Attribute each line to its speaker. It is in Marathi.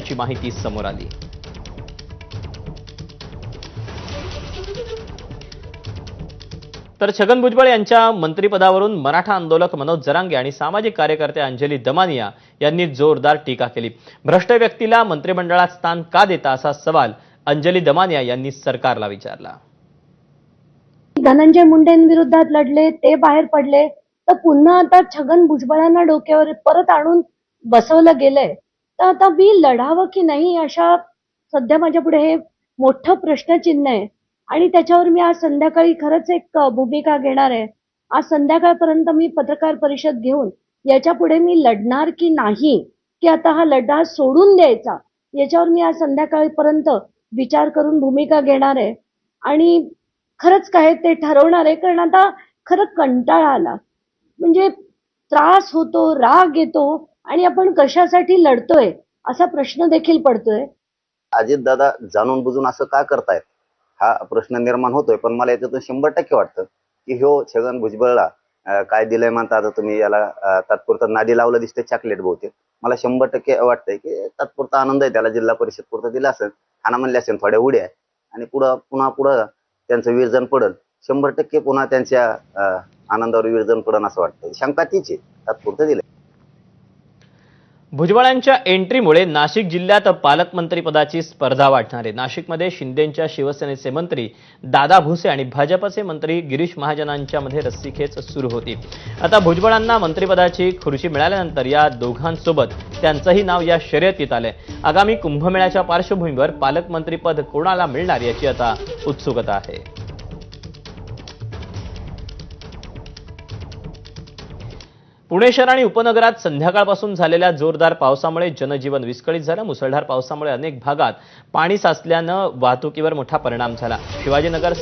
Speaker 1: असल्याची माहिती समोर आली। तर छगन भुजबळ यांच्या मंत्रिपदावरून मराठा आंदोलक मनोज जरांगे आणि सामाजिक कार्यकर्ते अंजली दमानिया यांनी जोरदार टीका केली। भ्रष्ट व्यक्तीला मंत्रिमंडळात स्थान का देता असा सवाल अंजली दमानिया यांनी सरकारला विचारला।
Speaker 2: धनंजय मुंडेंविरोधात लढले, ते बाहेर पडले, तर पुन्हा आता छगन भुजबळांना डोक्यावर परत आणून बसवलं गेलंय, तर आता मी लढावं की नाही अशा सध्या माझ्या पुढे हे मोठं प्रश्नचिन्ह आहे। आणि त्याच्यावर मी आज संध्याकाळी खरंच एक भूमिका घेणार आहे। आज संध्याकाळपर्यंत मी पत्रकार परिषद घेऊन याच्या पुढे मी लढणार की नाही, की आता हा लढा सोडून द्यायचा, याच्यावर मी आज संध्याकाळपर्यंत विचार करून भूमिका घेणार आहे आणि खरंच काय ते ठरवणार आहे। कारण आता खरं कंटाळा आला, म्हणजे त्रास होतो, राग येतो आणि आपण कशासाठी लढतोय असा प्रश्न देखील पडतोय।
Speaker 3: अजितदादा जाणून बुजून असं का करतायत हा प्रश्न निर्माण होतोय, पण मला याच्यातून 100% वाटतं की ह्यो छगन भुजबळला काय दिलंय म्हणता, आता तुम्ही याला तात्पुरतं नादी लावलं दिसतंय चॉकलेट बहुतेक। मला 100% वाटतंय की तात्पुरता आनंद आहे त्याला, जिल्हा परिषद पुरतं दिला असेल, खाना म्हणले असेल थोड्या उड्या, आणि पुन्हा त्यांचं विरजन पडल। 100% पुन्हा त्यांच्या आनंदावर विरजन पडन असं वाटतं। शंका तीच आहे, तात्पुरतं दिलंय।
Speaker 1: भुजबळांच्या एंट्रीमुळे नाशिक जिल्ह्यात पालकमंत्री पदाची स्पर्धा वाढणार आहे। नाशिकमध्ये शिंदेंच्या शिवसेनेचे मंत्री दादा भुसे आणि भाजपचे मंत्री गिरीश महाजनांच्या मध्ये रस्सीखेच सुरू होती। आता भुजबळांना मंत्रिपदाची खुर्ची मिळाल्यानंतर या दोघांसोबत त्यांचंही नाव या शर्यतीत आलंय। आगामी कुंभमेळ्याच्या पार्श्वभूमीवर पालकमंत्रीपद कोणाला मिळणार याची आता उत्सुकता आहे। पुणे शहर आणि उपनगरात संध्याकाळपासून झालेल्या जोरदार पावसामुळे जनजीवन विस्कळीत झालं। मुसळधार पावसामुळे अनेक भागात पाणी साचल्यानं वाहतुकीवर मोठा परिणाम झाला। शिवाजीनगर